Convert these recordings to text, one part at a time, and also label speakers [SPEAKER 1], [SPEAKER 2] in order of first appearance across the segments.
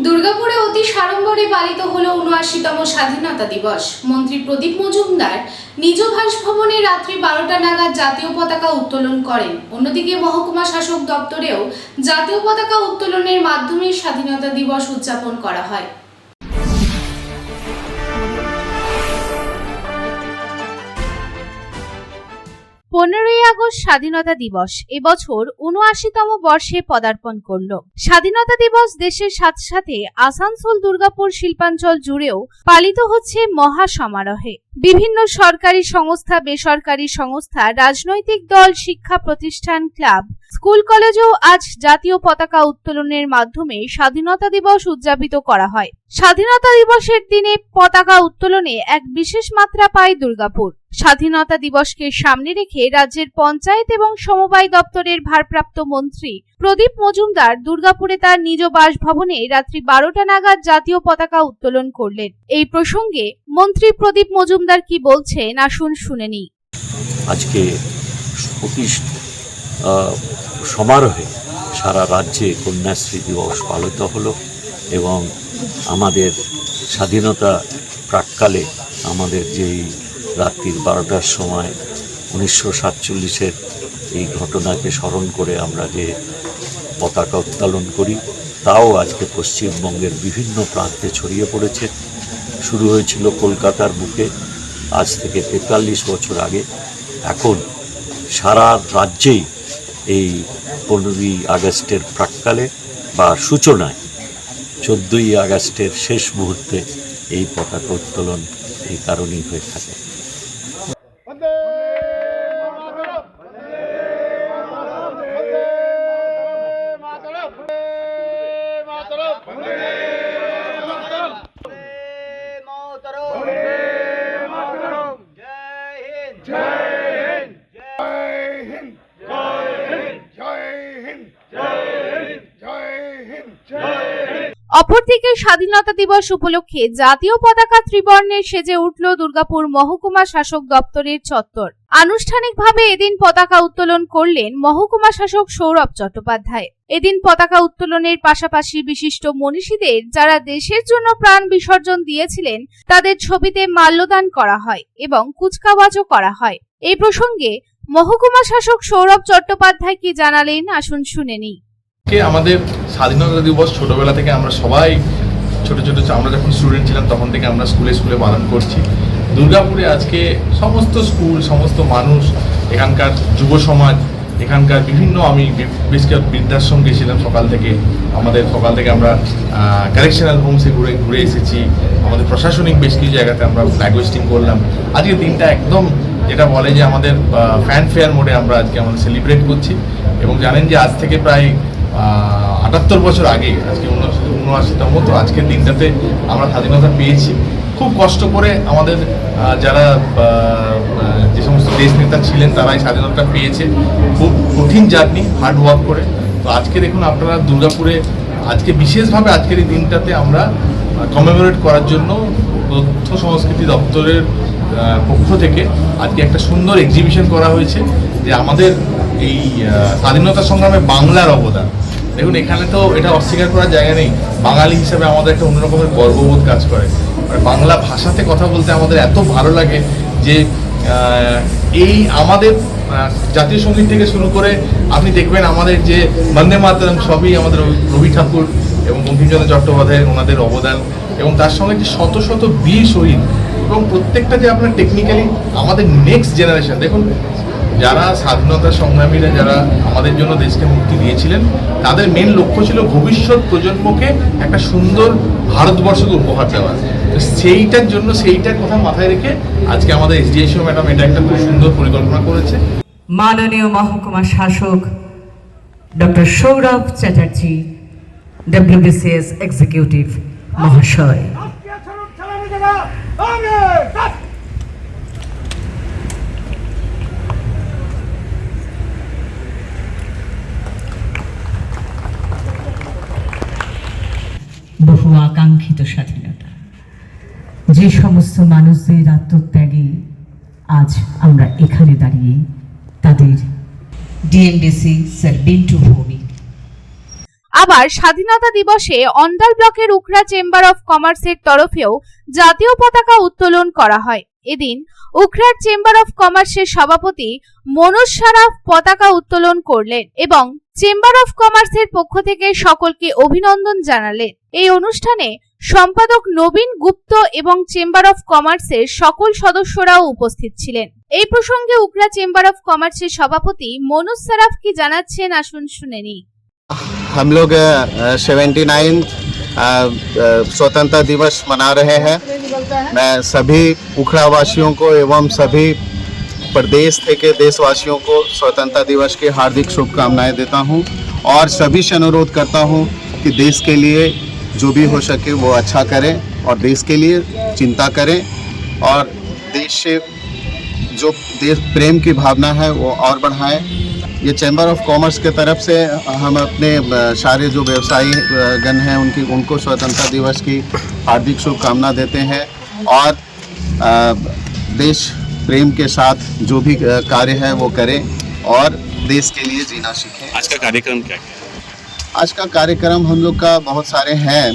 [SPEAKER 1] দুর্গাপুরে অতি সাড়ম্বরে পালিত হলো ৭৯তম স্বাধীনতা দিবস। মন্ত্রী প্রদীপ মজুমদার নিজ বাসভবনে রাত্রি ১২টা নাগাদ জাতীয় পতাকা উত্তোলন করেন। অন্যদিকে মহকুমা শাসক দপ্তরেও জাতীয় পতাকা উত্তোলনের মাধ্যমে স্বাধীনতা দিবস উদযাপন করা হয়।
[SPEAKER 2] পনেরোই আগস্ট স্বাধীনতা দিবস এবছর ৭৯তম বর্ষে পদার্পণ করল। স্বাধীনতা দিবস দেশের সাথে সাথে আসানসোল, দুর্গাপুর, শিল্পাঞ্চল জুড়েও পালিত হচ্ছে মহা সমারোহে। বিভিন্ন সরকারি সংস্থা, বেসরকারি সংস্থা, রাজনৈতিক দল, শিক্ষা প্রতিষ্ঠান, ক্লাব, স্কুল, কলেজেও আজ জাতীয় পতাকা উত্তোলনের মাধ্যমে স্বাধীনতা দিবস উদযাপিত করা হয়। স্বাধীনতা দিবসের দিনে পতাকা উত্তোলনে এক বিশেষ মাত্রা পায় দুর্গাপুর। স্বাধীনতা দিবসকে সামনে রেখে রাজ্যের পঞ্চায়েত এবং সমবায় দপ্তরের ভারপ্রাপ্ত মন্ত্রী প্রদীপ মজুমদার দুর্গাপুরে তার নিজ বাসভবনে রাত্রি ১২টা নাগাদ জাতীয় পতাকা উত্তোলন করলেন। এই প্রসঙ্গে মন্ত্রী প্রদীপ মজুমদার কি বলছেন আসুন শুনে নিই।
[SPEAKER 3] আজকে অতি সমারোহে সারা রাজ্যে কন্যাশ্রী দিবস পালিত হলো এবং আমাদের স্বাধীনতা প্রাক্কালে আমাদের যেই রাত্রির ১২টার সময় ১৯৪৭-এর এই ঘটনাকে স্মরণ করে আমরা যে পতাকা উত্তোলন করি, তাও আজকে পশ্চিমবঙ্গের বিভিন্ন প্রান্তে ছড়িয়ে পড়েছে। শুরু হয়েছিল কলকাতার বুকে আজ থেকে ৪৩ বছর আগে। এখন সারা রাজ্যেই এই ১৫ই আগস্টের প্রাক্কালে বা সূচনায় ১৪ই আগস্টের শেষ মুহূর্তে এই পতাকা উত্তোলন এই কারণেই হয়ে থাকে।
[SPEAKER 2] অপরদিকে স্বাধীনতা দিবস উপলক্ষে জাতীয় পতাকা ত্রিবর্ণে সেজে উঠল দুর্গাপুর মহকুমা শাসক দপ্তরের চত্বর। আনুষ্ঠানিকভাবে এদিন পতাকা উত্তোলন করলেন মহকুমা শাসক সৌরভ চট্টোপাধ্যায়। এদিন পতাকা উত্তোলনের পাশাপাশি বিশিষ্ট মনীষীদের, যারা দেশের জন্য প্রাণ বিসর্জন দিয়েছিলেন, তাদের ছবিতে মাল্যদান করা হয় এবং কুচকাওয়াজও করা হয়। এই প্রসঙ্গে মহকুমা শাসক সৌরভ চট্টোপাধ্যায় কি জানালেন আসুন শুনে নিই।
[SPEAKER 4] আমাদের স্বাধীনতা দিবস ছোটবেলা থেকে আমরা সবাই ছোট আমরা যখন স্টুডেন্ট ছিলাম তখন থেকে আমরা স্কুলে পালন করছি। দুর্গাপুরে আজকে সমস্ত স্কুল, সমস্ত মানুষ, এখানকার যুব সমাজ, এখানকার বিভিন্ন, আমি বেশ কিছু বৃদ্ধাশ্রম গেছিলাম সকাল থেকে আমরা কারেকশনাল হোমসে ঘুরে এসেছি। আমাদের প্রশাসনিক বেশ কিছু জায়গাতে আমরা ফ্ল্যাগ হোয়েস্টিং করলাম। আজকে দিনটা একদম যেটা বলে যে আমাদের ফ্যানফেয়ার মোডে আমরা আজকে আমাদের সেলিব্রেট করছি। এবং জানেন যে আজ থেকে প্রায় ৭৮ বছর আগে, আজকে ৭৯তম, তো আজকের দিনটাতে আমরা স্বাধীনতা পেয়েছি। খুব কষ্ট করে আমাদের যারা যে সমস্ত দেশ নেতা ছিলেন তারাই স্বাধীনতা পেয়েছে, খুব কঠিন জার্নি, হার্ড ওয়ার্ক করে। তো আজকে দেখুন আপনারা দুর্গাপুরে আজকে বিশেষভাবে আজকের এই দিনটাতে আমরা কমেমোরেট করার জন্য তথ্য সংস্কৃতি দপ্তরের পক্ষ থেকে আজকে একটা সুন্দর এক্সিবিশন করা হয়েছে যে আমাদের এই স্বাধীনতা সংগ্রামে বাংলার অবদান। দেখুন এখানে তো এটা অস্বীকার করার জায়গা নেই। বাঙালি হিসেবে আমাদের একটা অন্যরকমের গর্ববোধ কাজ করে। বাংলা ভাষাতে কথা বলতে আমাদের এত ভালো লাগে যে এই আমাদের জাতীয় সঙ্গীত থেকে শুরু করে আপনি দেখবেন আমাদের যে বন্দে মাতরম, সবই আমাদের রবি ঠাকুর এবং বঙ্কিমচন্দ্র চট্টোপাধ্যায়ের ওনাদের অবদান, এবং তার সঙ্গে যে শত শত বীর শহীদ, এবং প্রত্যেকটা যে আপনার টেকনিক্যালি আমাদের নেক্সট জেনারেশন, দেখুন যারা স্বাধীনতা সংগ্রামীরা, যারা আমাদের জন্য দেশকে মুক্তি দিয়েছিলেন, তাদের মেন লক্ষ্য ছিল ভবিষ্যৎ প্রজন্মকে একটা সুন্দর ভারতবর্ষকে উপহার দেওয়া। তো সেইটার জন্য সেইটার কথা মাথায় রেখে আজকে আমাদের এসডিএসও ম্যাডাম এটা একটা খুব সুন্দর পরিকল্পনা করেছে।
[SPEAKER 5] মাননীয় মহকুমা শাসক doctor Sourav Chatterjee, WBCS executive মহাশয়, বহু আকাঙ্ক্ষিত স্বাধীনতা, যে সমস্ত মানুষদের আত্মত্যাগে আজ আমরা এখানে দাঁড়িয়ে, তাদের ডিএনডিসি স্যার বিন্টু ভৌমিক।
[SPEAKER 2] আবার স্বাধীনতা দিবসে অন্ডাল ব্লকের উখড়া চেম্বার অফ কমার্সের তরফেও জাতীয় পতাকা উত্তোলন করা হয়। এদিন উখড়ার চেম্বার অফ কমার্সের সভাপতি মনোজ সারাফ পতাকা উত্তোলন করলেন এবং চেম্বার অফ কমার্সের পক্ষ থেকে সকলকে অভিনন্দন জানালেন। এই অনুষ্ঠানে সম্পাদক নবীন গুপ্ত এবং চেম্বার অফ কমার্সের সকল সদস্যরাও উপস্থিত ছিলেন। এই প্রসঙ্গে উখড়া চেম্বার অফ কমার্সের সভাপতি মনোজ সারাফ কি জানাচ্ছেন আসুন শুনে নিই।
[SPEAKER 6] हम लोग 79 स्वतंत्रता दिवस मना रहे हैं। मैं सभी उखड़ा वासियों को एवं सभी प्रदेश के देशवासियों को स्वतंत्रता दिवस की हार्दिक शुभकामनाएं देता हूं और सभी से अनुरोध करता हूं कि देश के लिए जो भी हो सके वो अच्छा करें और देश के लिए चिंता करें और देश से जो देश प्रेम की भावना है वो और बढ़ाएं। ये चैम्बर ऑफ कॉमर्स के तरफ से हम अपने सारे जो व्यवसायी गण हैं उनको स्वतंत्रता दिवस की हार्दिक शुभकामना देते हैं और देश प्रेम के साथ जो भी कार्य है वो करें और देश के लिए जीना सीखें।
[SPEAKER 7] आज का कार्यक्रम क्या है?
[SPEAKER 6] आज का कार्यक्रम हम लोग का बहुत सारे हैं,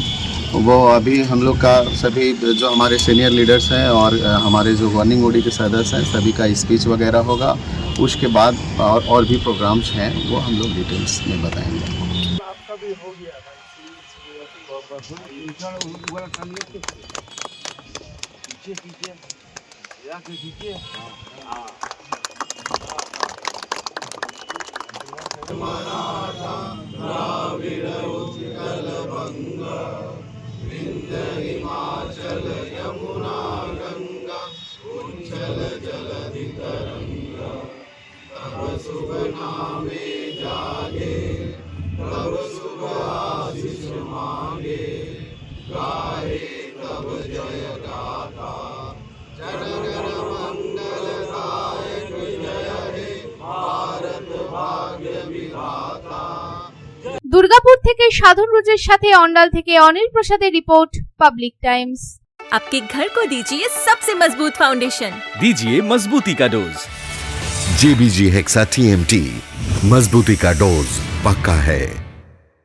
[SPEAKER 6] वो अभी हम लोग का सभी जो हमारे सीनियर लीडर्स हैं और हमारे जो गवर्निंग बॉडी के सदस्य हैं सभी का स्पीच वगैरह होगा। उसके बाद और भी प्रोग्राम्स हैं वो हम लोग डिटेल्स में बताएंगे।
[SPEAKER 2] দুর্গাপুর থেকে সাধন রোজের সাথে অন্ডাল থেকে অনিল প্রসাদের রিপোর্ট, পাবলিক টাইমস।
[SPEAKER 8] आपके घर को दीजिए सबसे मजबूत फाउंडेशन,
[SPEAKER 7] दीजिए मजबूती का डोज।
[SPEAKER 9] JBG हेक्सा TMT, मजबूती का डोज पक्का है।